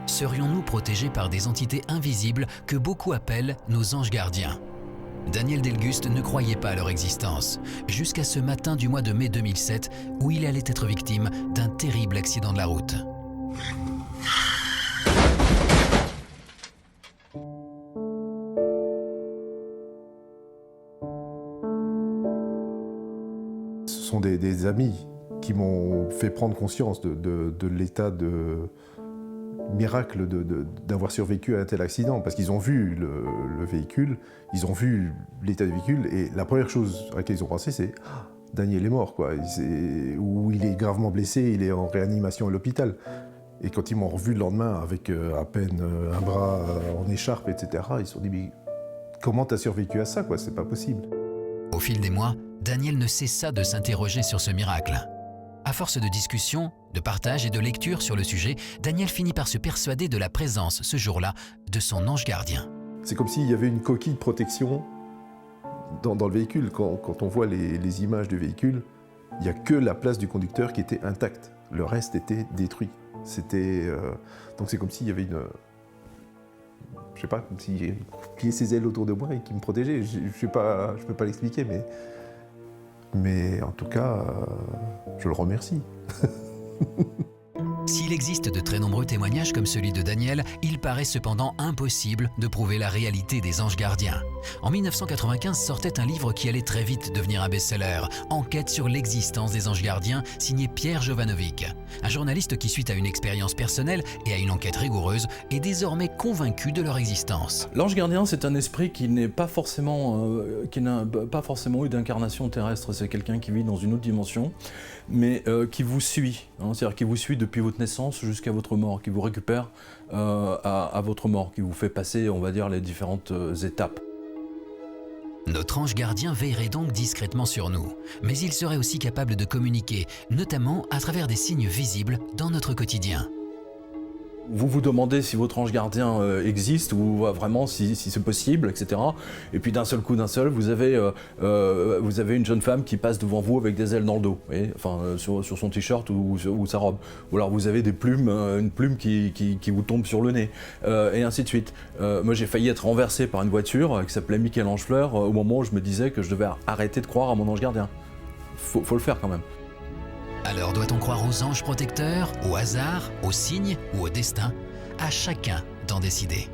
Serions-nous protégés par des entités invisibles que beaucoup appellent nos anges gardiens? Daniel Delguste ne croyait pas à leur existence, jusqu'à ce matin du mois de mai 2007 où il allait être victime d'un terrible accident de la route. Ce sont des amis qui m'ont fait prendre conscience de l'état de miracle d'avoir survécu à un tel accident, parce qu'ils ont vu le véhicule, ils ont vu l'état du véhicule, et la première chose à laquelle ils ont pensé, c'est ah, Daniel est mort, quoi. Ou il est gravement blessé, il est en réanimation à l'hôpital. Et quand ils m'ont revu le lendemain avec à peine un bras en écharpe, etc., ils se sont dit mais comment t'as survécu à ça, quoi, c'est pas possible. Au fil des mois, Daniel ne cessa de s'interroger sur ce miracle. À force de discussions, de partage et de lecture sur le sujet, Daniel finit par se persuader de la présence, ce jour-là, de son ange gardien. C'est comme s'il y avait une coquille de protection dans le véhicule. Quand on voit les images du véhicule, il n'y a que la place du conducteur qui était intacte. Le reste était détruit. Donc c'est comme s'il y avait je sais pas, comme s'il pliait ses ailes autour de moi et qui me protégeait. Je peux pas l'expliquer, mais en tout cas, je le remercie. S'il existe de très nombreux témoignages comme celui de Daniel, il paraît cependant impossible de prouver la réalité des anges gardiens. En 1995 sortait un livre qui allait très vite devenir un best-seller, Enquête sur l'existence des anges gardiens, signé Pierre Jovanovic. Un journaliste qui, suite à une expérience personnelle et à une enquête rigoureuse, est désormais convaincu de leur existence. L'ange gardien, c'est un esprit qui n'a pas forcément eu d'incarnation terrestre. C'est quelqu'un qui vit dans une autre dimension, mais qui vous suit, hein, c'est-à-dire qui vous suit depuis votre naissance jusqu'à votre mort, qui vous récupère à votre mort, qui vous fait passer, on va dire, les différentes étapes. Notre ange gardien veillerait donc discrètement sur nous, mais il serait aussi capable de communiquer, notamment à travers des signes visibles dans notre quotidien. Vous vous demandez si votre ange gardien existe ou vraiment si c'est possible, etc. Et puis d'un seul coup, vous avez une jeune femme qui passe devant vous avec des ailes dans le dos, vous voyez, enfin, sur son t-shirt ou sa robe. Ou alors vous avez des plumes, une plume qui vous tombe sur le nez, et ainsi de suite. Moi j'ai failli être renversé par une voiture qui s'appelait Michel-Ange Fleur au moment où je me disais que je devais arrêter de croire à mon ange gardien. Faut le faire quand même. Alors doit-on croire aux anges protecteurs, au hasard, aux signes ou au destin? À chacun d'en décider.